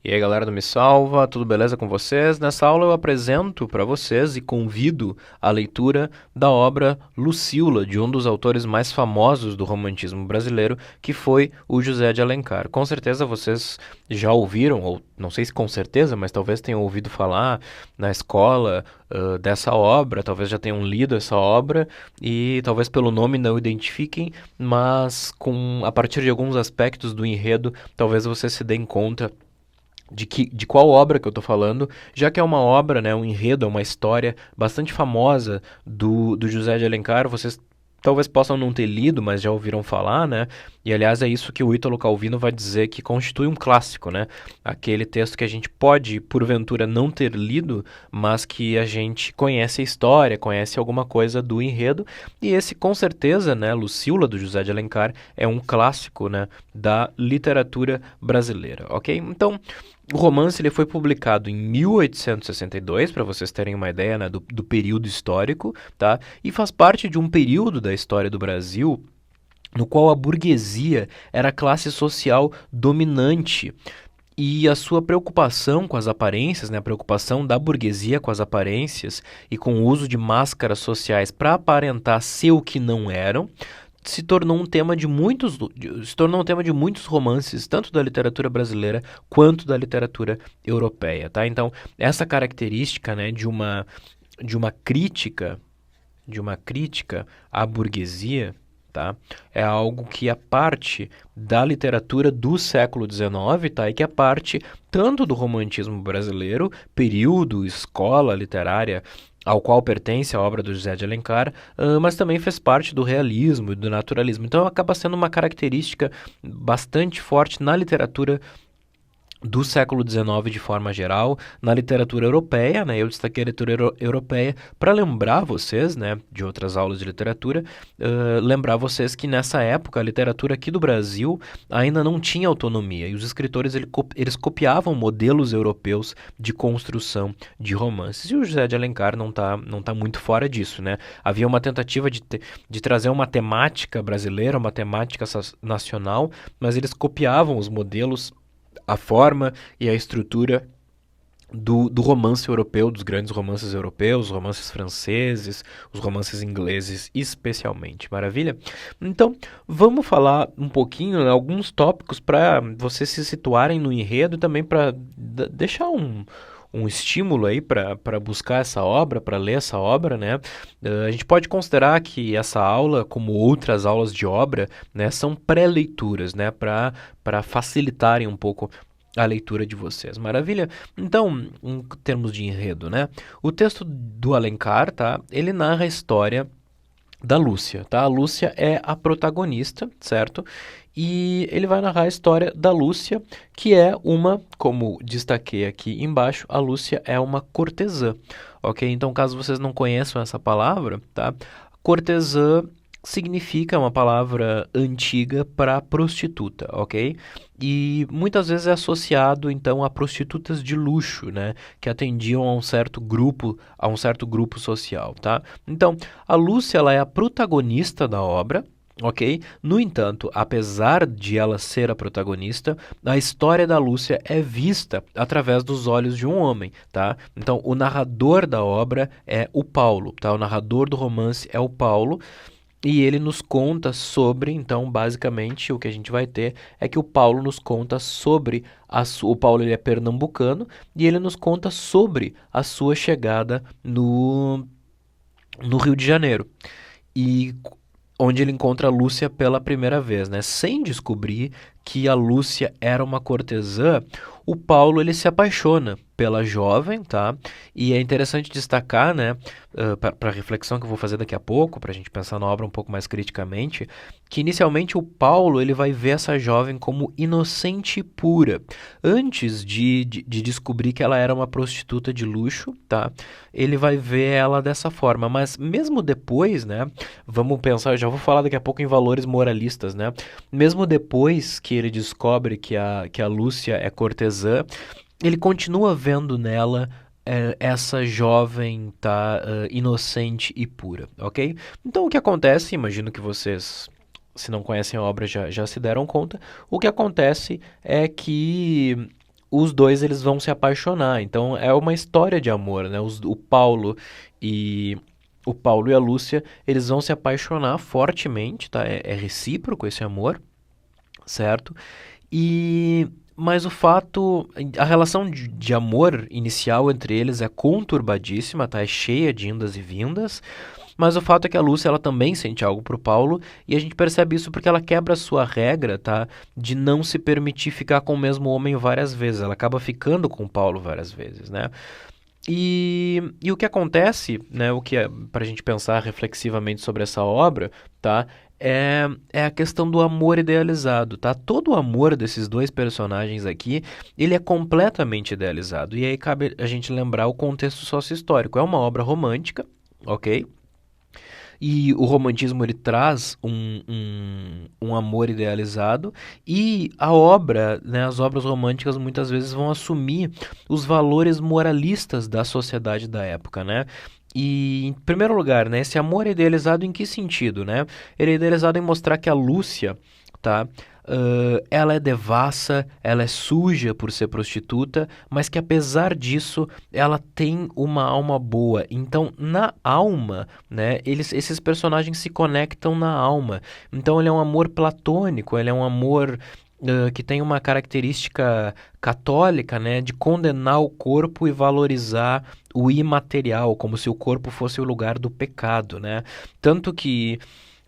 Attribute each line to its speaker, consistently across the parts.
Speaker 1: E aí, galera do Me Salva, tudo beleza com vocês? Nessa aula eu apresento para vocês e convido a leitura da obra Lucíula, de um dos autores mais famosos do romantismo brasileiro, que foi o José de Alencar. Com certeza vocês já ouviram, ou não sei se com certeza, mas talvez tenham ouvido falar na escola dessa obra, talvez já tenham lido essa obra e talvez pelo nome não identifiquem, mas a partir de alguns aspectos do enredo, talvez vocês se deem conta de qual obra que eu estou falando, já que é uma obra, né, um enredo, é uma história bastante famosa do José de Alencar. Vocês talvez possam não ter lido, mas já ouviram falar, né? E aliás é isso que o Ítalo Calvino vai dizer que constitui um clássico, né? Aquele texto que a gente pode, porventura, não ter lido, mas que a gente conhece a história, conhece alguma coisa do enredo. E esse, com certeza, né, Lucíula, do José de Alencar, é um clássico, né, da literatura brasileira, ok? Então, o romance ele foi publicado em 1862, para vocês terem uma ideia, né, do período histórico, tá? E faz parte de um período da história do Brasil no qual a burguesia era a classe social dominante. E a sua preocupação com as aparências, né, a preocupação da burguesia com as aparências e com o uso de máscaras sociais para aparentar ser o que não eram, se tornou um tema de muitos romances, tanto da literatura brasileira quanto da literatura europeia, tá? Então, essa característica, né, de uma crítica à burguesia, tá? É algo que é parte da literatura do século XIX, tá? E que é parte tanto do romantismo brasileiro, período, escola literária ao qual pertence a obra do José de Alencar, mas também fez parte do realismo e do naturalismo. Então acaba sendo uma característica bastante forte na literatura do século XIX de forma geral, na literatura europeia, né? Eu destaquei a literatura europeia para lembrar vocês, né, de outras aulas de literatura, lembrar vocês que nessa época a literatura aqui do Brasil ainda não tinha autonomia e os escritores eles copiavam modelos europeus de construção de romances. E o José de Alencar não tá muito fora disso, né? Havia uma tentativa de trazer uma temática brasileira, uma temática nacional, mas eles copiavam os modelos, a forma e a estrutura do romance europeu, dos grandes romances europeus, os romances franceses, os romances ingleses especialmente. Maravilha? Então, vamos falar um pouquinho, né, alguns tópicos para vocês se situarem no enredo e também para deixar um estímulo aí para buscar essa obra, para ler essa obra, né? A gente pode considerar que essa aula, como outras aulas de obra, né, são pré-leituras, né, para facilitarem um pouco a leitura de vocês. Maravilha? Então, em termos de enredo, né? O texto do Alencar, tá? Ele narra a história da Lúcia, tá? A Lúcia é a protagonista, certo? E ele vai narrar a história da Lúcia, que é como destaquei aqui embaixo, a Lúcia é uma cortesã, ok? Então, caso vocês não conheçam essa palavra, tá? Cortesã significa uma palavra antiga para prostituta, ok? E muitas vezes é associado então a prostitutas de luxo, né, que atendiam a um certo grupo social, tá? Então, a Lúcia ela é a protagonista da obra. Ok? No entanto, apesar de ela ser a protagonista, a história da Lúcia é vista através dos olhos de um homem, tá? Então, o narrador da obra é o Paulo, tá? O narrador do romance é o Paulo, e ele nos conta sobre, então, basicamente, o que a gente vai ter é que o Paulo nos conta sobre o Paulo ele é pernambucano e ele nos conta sobre a sua chegada no Rio de Janeiro. E onde ele encontra a Lúcia pela primeira vez, né? Sem descobrir que a Lúcia era uma cortesã, o Paulo ele se apaixona pela jovem, tá? E é interessante destacar, né, para a reflexão que eu vou fazer daqui a pouco, para a gente pensar na obra um pouco mais criticamente, que inicialmente o Paulo ele vai ver essa jovem como inocente e pura, antes de descobrir que ela era uma prostituta de luxo, tá? Ele vai ver ela dessa forma, mas mesmo depois, né, vamos pensar, eu já vou falar daqui a pouco em valores moralistas, né? Mesmo depois que ele descobre que a Lúcia é cortesã, ele continua vendo nela essa jovem tá inocente e pura, ok? Então o que acontece, imagino que vocês, se não conhecem a obra, já se deram conta, o que acontece é que os dois eles vão se apaixonar. Então é uma história de amor, né? E o Paulo e a Lúcia, eles vão se apaixonar fortemente, tá? É recíproco esse amor, certo? E mas o fato, a relação de amor inicial entre eles é conturbadíssima, tá? É cheia de indas e vindas. Mas o fato é que a Lúcia ela também sente algo pro Paulo e a gente percebe isso porque ela quebra a sua regra, tá? De não se permitir ficar com o mesmo homem várias vezes. Ela acaba ficando com o Paulo várias vezes, né? E o que acontece, né? O que é para a gente pensar reflexivamente sobre essa obra, tá? É a questão do amor idealizado, tá? Todo o amor desses dois personagens aqui, ele é completamente idealizado. E aí cabe a gente lembrar o contexto sócio-histórico. É uma obra romântica, ok? E o romantismo ele traz um amor idealizado e a obra, né, as obras românticas muitas vezes vão assumir os valores moralistas da sociedade da época, né? E, em primeiro lugar, né, esse amor é idealizado em que sentido, né? Ele é idealizado em mostrar que a Lúcia, tá? Ela é devassa, ela é suja por ser prostituta, mas que apesar disso, ela tem uma alma boa. Então, na alma, né, esses personagens se conectam na alma. Então, ele é um amor platônico, ele é um amor que tem uma característica católica, né, de condenar o corpo e valorizar o imaterial, como se o corpo fosse o lugar do pecado, né? Tanto que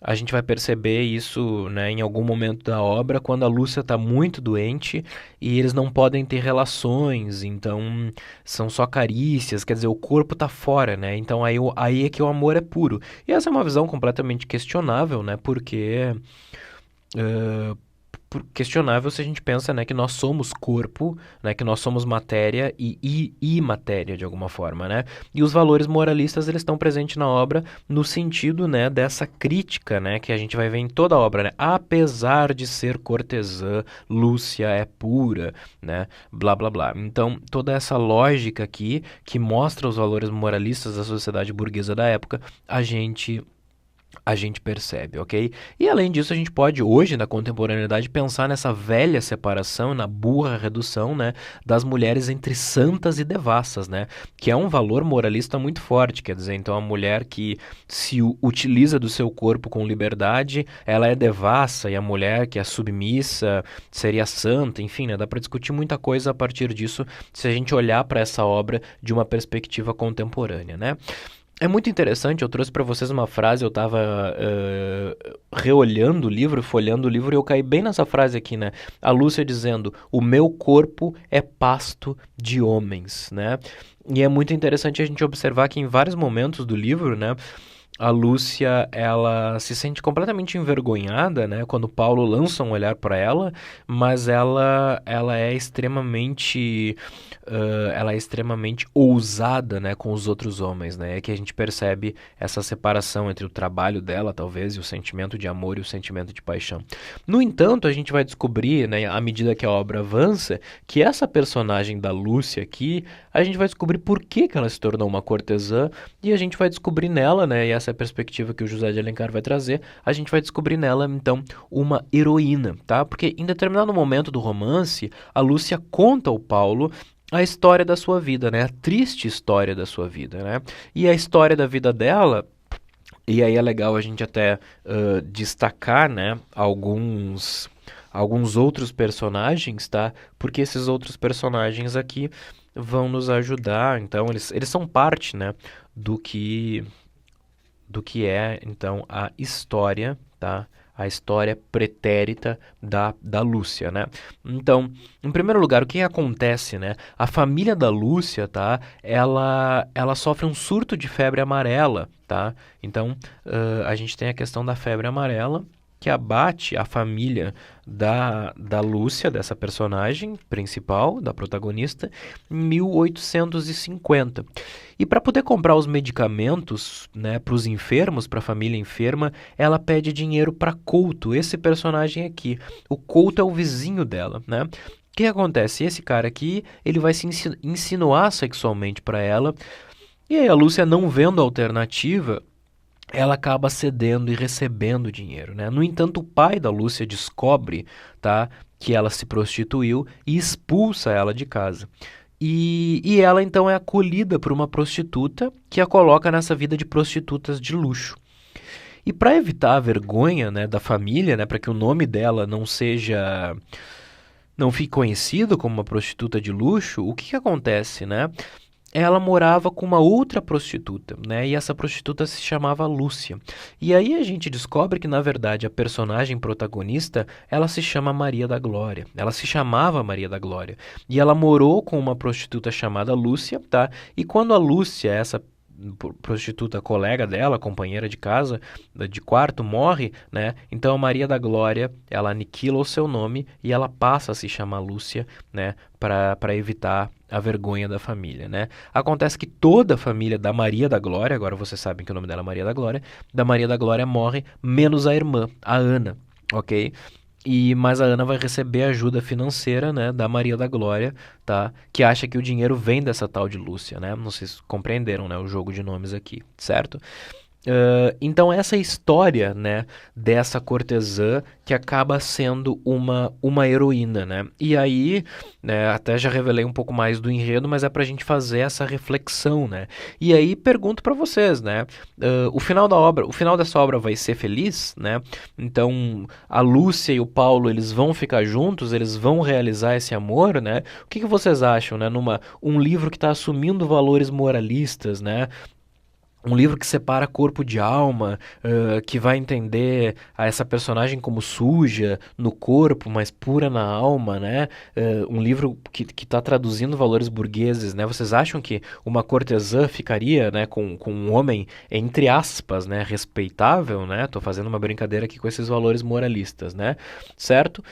Speaker 1: a gente vai perceber isso, né, em algum momento da obra, quando a Lúcia está muito doente e eles não podem ter relações, então são só carícias, quer dizer, o corpo está fora, né? Então aí é que o amor é puro. E essa é uma visão completamente questionável, né? Porque questionável se a gente pensa, né, que nós somos corpo, né, que nós somos matéria e imatéria de alguma forma, né? E os valores moralistas eles estão presentes na obra no sentido, né, dessa crítica, né, que a gente vai ver em toda a obra, né? Apesar de ser cortesã, Lúcia é pura, né? Blá blá blá. Então, toda essa lógica aqui que mostra os valores moralistas da sociedade burguesa da época, a gente percebe, ok? E além disso, a gente pode hoje, na contemporaneidade, pensar nessa velha separação, na burra redução, né, das mulheres entre santas e devassas, né? Que é um valor moralista muito forte, quer dizer, então a mulher que se utiliza do seu corpo com liberdade, ela é devassa, e a mulher que é submissa seria santa, enfim, né? Dá para discutir muita coisa a partir disso, se a gente olhar para essa obra de uma perspectiva contemporânea, né? É muito interessante, eu trouxe para vocês uma frase, eu estava reolhando o livro, folhando o livro, e eu caí bem nessa frase aqui, né? A Lúcia dizendo, o meu corpo é pasto de homens, né? E é muito interessante a gente observar que em vários momentos do livro, né? A Lúcia, ela se sente completamente envergonhada, né, quando Paulo lança um olhar para ela, mas ela é extremamente ousada, né, com os outros homens, né, é que a gente percebe essa separação entre o trabalho dela, talvez, e o sentimento de amor e o sentimento de paixão. No entanto, a gente vai descobrir, né, à medida que a obra avança, que essa personagem da Lúcia aqui, a gente vai descobrir por que que ela se tornou uma cortesã, e a gente vai descobrir nela, né, e essa é a perspectiva que o José de Alencar vai trazer, a gente vai descobrir nela, então, uma heroína, tá? Porque em determinado momento do romance, a Lúcia conta ao Paulo a história da sua vida, né? A triste história da sua vida, né? E a história da vida dela, e aí é legal a gente até destacar, né, alguns outros personagens, tá? Porque esses outros personagens aqui vão nos ajudar, então eles são parte, né, do que é, então, a história, tá? A história pretérita da Lúcia, né? Então, em primeiro lugar, o que acontece, né? A família da Lúcia, tá? Ela sofre um surto de febre amarela, tá? Então, a gente tem a questão da febre amarela, que abate a família da Lúcia, dessa personagem principal, da protagonista, em 1850. E para poder comprar os medicamentos, né, para os enfermos, para a família enferma, ela pede dinheiro para Couto, esse personagem aqui. O Couto é o vizinho dela, né? O que acontece? Esse cara aqui, ele vai se insinuar sexualmente para ela, e aí a Lúcia, não vendo alternativa, ela acaba cedendo e recebendo dinheiro, né? No entanto, o pai da Lúcia descobre, tá, que ela se prostituiu e expulsa ela de casa. E ela então é acolhida por uma prostituta que a coloca nessa vida de prostitutas de luxo. E para evitar a vergonha, né, da família, né, para que o nome dela não fique conhecido como uma prostituta de luxo, o que que acontece, né? Ela morava com uma outra prostituta, né? E essa prostituta se chamava Lúcia. E aí a gente descobre que, na verdade, a personagem protagonista, ela se chama Maria da Glória. Ela se chamava Maria da Glória. E ela morou com uma prostituta chamada Lúcia, tá? E quando a Lúcia, essa prostituta colega dela, companheira de casa, de quarto, morre, né? Então a Maria da Glória, ela aniquila o seu nome e ela passa a se chamar Lúcia, né? Para evitar a vergonha da família, né? Acontece que toda a família da Maria da Glória, agora vocês sabem que o nome dela é Maria da Glória morre, menos a irmã, a Ana, ok? Mas a Ana vai receber ajuda financeira, né, da Maria da Glória, tá? Que acha que o dinheiro vem dessa tal de Lúcia, né? Não sei se compreenderam, né, o jogo de nomes aqui, certo? Então essa história, né, dessa cortesã que acaba sendo uma heroína, né? E aí, né, até já revelei um pouco mais do enredo, mas é pra gente fazer essa reflexão, né? E aí pergunto pra vocês, né? O final da obra, o final dessa obra vai ser feliz, né? Então a Lúcia e o Paulo, eles vão ficar juntos, eles vão realizar esse amor, né? O que que vocês acham, né? Um livro que está assumindo valores moralistas, né? Um livro que separa corpo de alma, que vai entender essa personagem como suja no corpo, mas pura na alma, né? Um livro que está traduzindo valores burgueses, né? Vocês acham que uma cortesã ficaria, né, com um homem, entre aspas, né, respeitável, né? Tô fazendo uma brincadeira aqui com esses valores moralistas, né? Certo?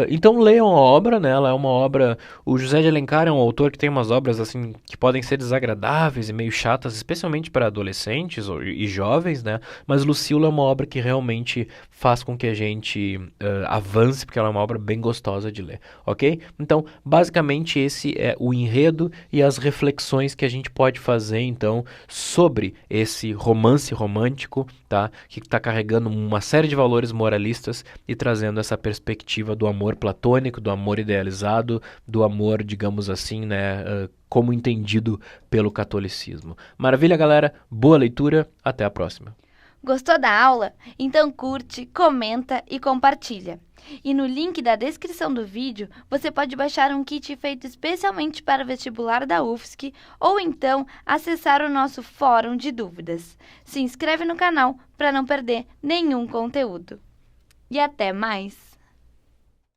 Speaker 1: Então leiam a obra, né? Ela é uma obra... O José de Alencar é um autor que tem umas obras, assim, que podem ser desagradáveis e meio chatas, especialmente para adolescentes e jovens, né? Mas Lucila é uma obra que realmente faz com que a gente avance, porque ela é uma obra bem gostosa de ler, ok? Então, basicamente esse é o enredo e as reflexões que a gente pode fazer, então, sobre esse romance romântico, tá? Que está carregando uma série de valores moralistas e trazendo essa perspectiva do amor platônico, do amor idealizado, do amor, digamos assim, né? Como entendido pelo catolicismo. Maravilha, galera? Boa leitura, até a próxima.
Speaker 2: Gostou da aula? Então curte, comenta e compartilha. E no link da descrição do vídeo, você pode baixar um kit feito especialmente para o vestibular da UFSC ou então acessar o nosso fórum de dúvidas. Se inscreve no canal para não perder nenhum conteúdo. E até mais!